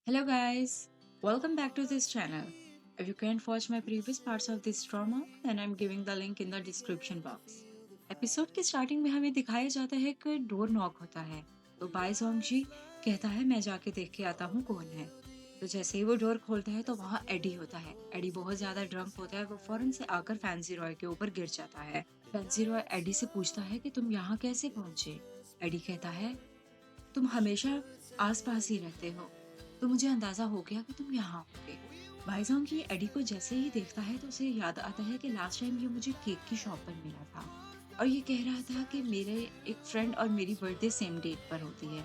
Hello, guys. Welcome back to this channel. If you can't watch my previous parts of this drama, then I'm giving the link in the description box. Episode के starting में हमें दिखाया जाता है कि door knock होता है तो बाई जोंग जी कहता है मैं जाके देख के आता हूँ कौन है। तो जैसे ही वो डोर खोलता है तो वहाँ एडी होता है। एडी बहुत ज्यादा ड्रंक होता है, वो फौरन से आकर फैंसी रॉय के ऊपर गिर जाता है। फैंसी रॉय एडी से पूछता है कि तुम यहाँ कैसे पहुंचे। एडी कहता है तुम हमेशा आसपास ही रहते हो, तो मुझे अंदाजा हो गया कि तुम यहाँ होगे। भाईजान की एडी को जैसे ही देखता है तो उसे याद आता है कि लास्ट टाइम ये मुझे केक की शॉप पर मिला था और ये कह रहा था कि मेरे एक फ्रेंड और मेरी बर्थडे सेम डेट पर होती है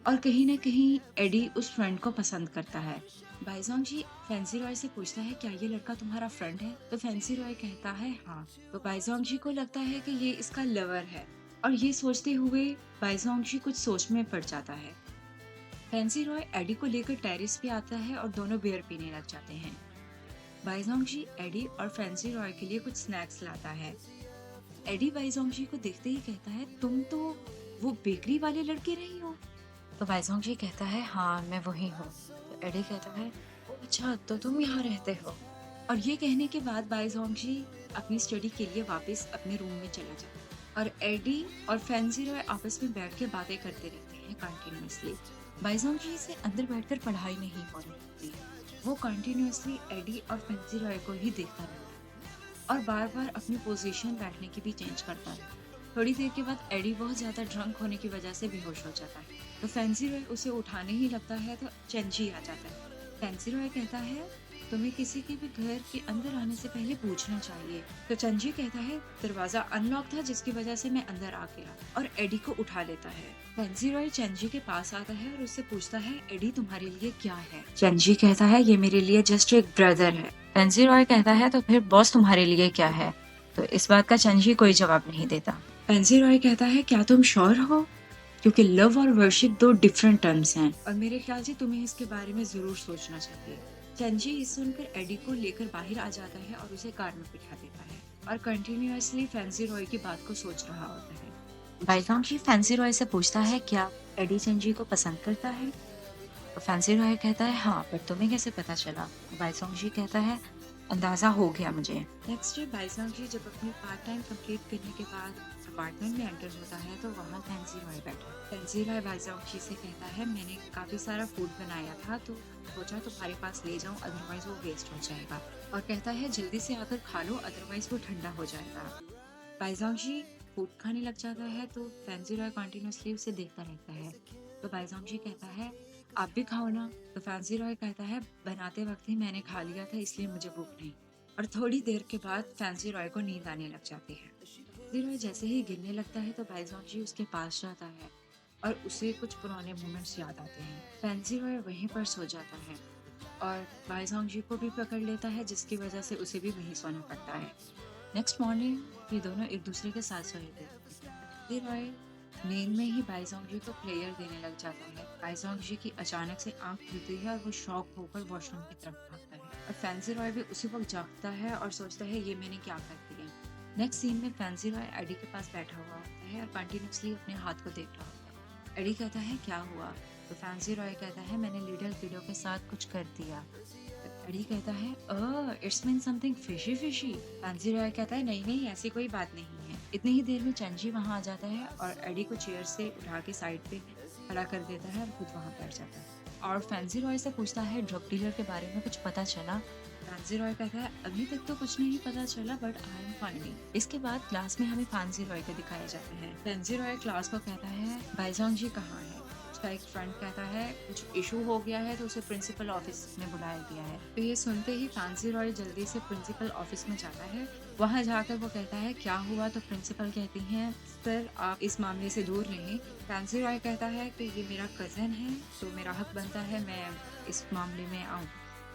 और कहीं ना कहीं एडी उस फ्रेंड को पसंद करता है। बाइजोंग जी फैंसी रॉय से पूछता है क्या ये लड़का तुम्हारा फ्रेंड है, तो फैंसी रॉय कहता है हाँ। तो बाइजोंग जी को लगता है कि ये इसका लवर है और ये सोचते हुए बाइजोंग जी कुछ सोच में पड़ जाता है। फैंसी रॉय एडी को लेकर टेरिस पे आता है और दोनों बियर पीने लग जाते हैं। बाइजोंग जी एडी और फैंसी रॉय के लिए कुछ स्नैक्स लाता है। एडी बाइजोंग जी को देखते ही कहता है तुम तो वो बेकरी वाले लड़के नहीं हो। तो बाइजोंग जी कहता है हाँ मैं वही हूँ। तो एडी कहता है "ओ, अच्छा तो तुम यहाँ रहते हो। और ये कहने के बाद बाइजोंग जी अपनी स्टडी के लिए वापस अपने रूम में चला जाता है और एडी और फैंसी रॉय आपस में बैठ के बातें करते रहते हैं कंटिन्यूअसली। बाइजोंग जी से अंदर बैठकर पढ़ाई नहीं हो रही थी, वो कंटिन्यूअसली एडी और फैंसी रॉय को ही देखता रहता है और बार बार अपनी पोजीशन बैठने की भी चेंज करता है। थोड़ी देर के बाद एडी बहुत ज्यादा ड्रंक होने की वजह से बेहोश हो जाता है। तो फैंसी रॉय उसे उठाने ही लगता है तो चेंजी आ जाता है। फैंसी रॉय कहता है तुम्हें किसी के भी घर के अंदर आने से पहले पूछना चाहिए। तो चंजी कहता है दरवाजा अनलॉक था जिसकी वजह से मैं अंदर आ गया और एडी को उठा लेता है। फैंसी रॉय चंजी के पास आता है और उससे पूछता है एडी तुम्हारे लिए क्या है। चंजी कहता है ये मेरे लिए जस्ट एक ब्रदर है। फैंसी रॉय कहता है तो फिर बॉस तुम्हारे लिए क्या है। तो इस बात का चंजी कोई जवाब नहीं देता। फैंसी रॉय कहता है क्या तुम श्योर हो, क्योंकि लव और वर्शिप दो डिफरेंट टर्म्स हैं और मेरे ख्याल से तुम्हें इसके बारे में जरूर सोचना चाहिए। चंजी ये सुनकर एडी को लेकर बाहर आ जाता है और उसे कार में बिठा देता है और कंटिन्यूअसली फैंसी रॉय की बात को सोच रहा होता है। बाइजोंग जी फैंसी रॉय से पूछता है क्या एडी चंजी को पसंद करता है। तो फैंसी रॉय कहता है हाँ, पर तुम्हें कैसे पता चला। बाइजोंग जी कहता है अंदाजा हो गया मुझे। नेक्स्ट डे बाइजोंग जी जब अपनी पार्ट टाइम कंप्लीट करने के बाद अपार्टमेंट में एंटर होता है तो वहाँ फैंसी रॉय बैठा। फैंसी रॉय बाइजोंग जी से कहता है मैंने काफी सारा फूड बनाया था तो सोचा तुम्हारे पास ले जाऊं, अदरवाइज वो वेस्ट हो जाएगा। और कहता है जल्दी से आकर खा लो अदरवाइज वो ठंडा हो जाएगा। बाइजोंग जी फूड खाने लग जाता है तो फैंसी रॉय कंटिन्यूअसली उसे देखता रहता है। तो बाइजोंग जी कहता है आप भी खाओ ना। तो फैंसी रॉय कहता है बनाते वक्त ही मैंने खा लिया था इसलिए मुझे भूख नहीं। और थोड़ी देर के बाद फैंसी रॉय को नींद आने लग जाती है। फैंसी रॉय जैसे ही गिरने लगता है तो बाइजोंग जी उसके पास जाता है और उसे कुछ पुराने मोमेंट्स याद आते हैं। फैंसी रॉय वहीं पर सो जाता है और बाइजोंग जी को भी पकड़ लेता है जिसकी वजह से उसे भी वहीं सोना पड़ता है। नेक्स्ट मॉर्निंग ये दोनों एक दूसरे के साथ सोए थे। फैंसी रॉय नींद में ही बाइजोंग जी को प्लेयर देने लग जाता है। बाइजोंग जी की अचानक से आंख खुलती है और वो शॉक होकर वॉशरूम की तरफ भागता है और फैंसी रॉय भी उसी वक्त जागता है और सोचता है ये मैंने क्या कर दिया। नेक्स्ट सीन में फैंसी रॉय एडी के पास बैठा हुआ होता है और कंटिन्यूसली अपने हाथ को देख रहा होता है। एडी कहता है क्या हुआ। तो फैंसी रॉय कहता है मैंने लिटिल किडो के साथ कुछ कर दिया। तो एडी कहता है it's mean something fishy fishy. Fancy Roy कहता है नहीं नहीं ऐसी कोई बात नहीं है। इतनी ही देर में चंजी वहां आ जाता है और एडी को चेयर से उठा के साइड पे खड़ा कर देता है और खुद वहां बैठ जाता है और फैंसी रॉय से पूछता है ड्रग डीलर के बारे में कुछ पता चला। फैंसी रॉय कहता है अभी तक तो कुछ नहीं पता चला बट आई एम फाइंडिंग। इसके बाद क्लास में हमें फैंसी रॉय को दिखाया जाता है। फैंसी रॉय क्लास को कहता है बाइजोंग जी कहाँ है। उसका एक फ्रेंड कहता है कुछ इशू हो गया है तो उसे प्रिंसिपल ऑफिस में बुलाया गया है। तो ये सुनते ही फैंसी रॉय जल्दी से प्रिंसिपल ऑफिस में जाता है। वहां जाकर वो कहता है क्या हुआ। तो प्रिंसिपल कहती हैं सर आप इस मामले से दूर रहें। फैंसी रॉय कहता है कि ये मेरा कजन है तो मेरा हक बनता है मैं इस मामले में आऊँ।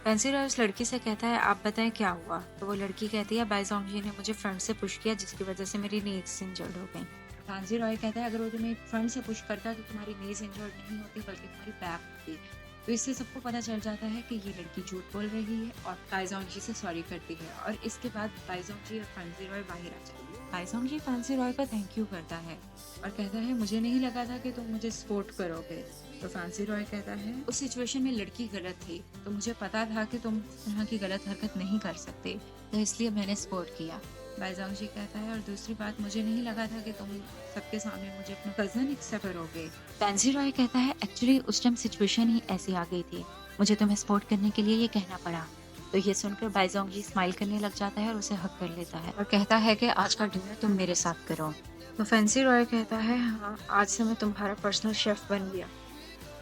फैंसी रॉय उस लड़की से कहता है आप बताएं क्या हुआ। तो वो लड़की कहती है बाइजोंग जी ने मुझे फ्रंट से पुश किया जिसकी वजह से मेरी नीज इंजर्ड हो गई। फैंसी रॉय कहता है अगर वो तुम्हें फ्रंट से पुश करता तो तुम्हारी नीज इंजर्ड नहीं होती बल्कि तुम्हारी बैक होती। तो इससे सबको पता चल जाता है कि ये लड़की झूठ बोल रही है और बाइजोंग से सॉरी करती है और इसके बाद बाइजोंग और फैंसी रॉय बाहर आ जाते हैं। बाइजोंग फैंसी रॉय का थैंक यू करता है और कहता है मुझे नहीं लगा था कि तुम मुझे सपोर्ट करोगे। तो फैंसी रॉय कहता है उस सिचुएशन में लड़की गलत थी, तो मुझे पता था कि तुम इस तरह की गलत हरकत नहीं कर सकते, तो इसलिए मैंने सपोर्ट किया। बाइजोंग कहता है और दूसरी बात, मुझे नहीं लगा था कि तुम सबके सामने मुझे अपना कजन एक्सेप्ट करोगे। फैंसी रॉय कहता है एक्चुअली उस टाइम सिचुएशन ही ऐसी आ गई थी, मुझे तुम्हें सपोर्ट करने के लिए ये कहना पड़ा। तो ये सुनकर बाइजोंग स्माइल करने लग जाता है और उसे हक कर लेता है और कहता है कि आज का डिनर तुम मेरे साथ करो। तो फैंसी रॉय कहता है हाँ, आज से मैं तुम्हारा पर्सनल शेफ बन गया।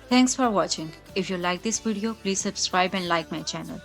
Thanks for watching. If you like this video, please subscribe and like my channel.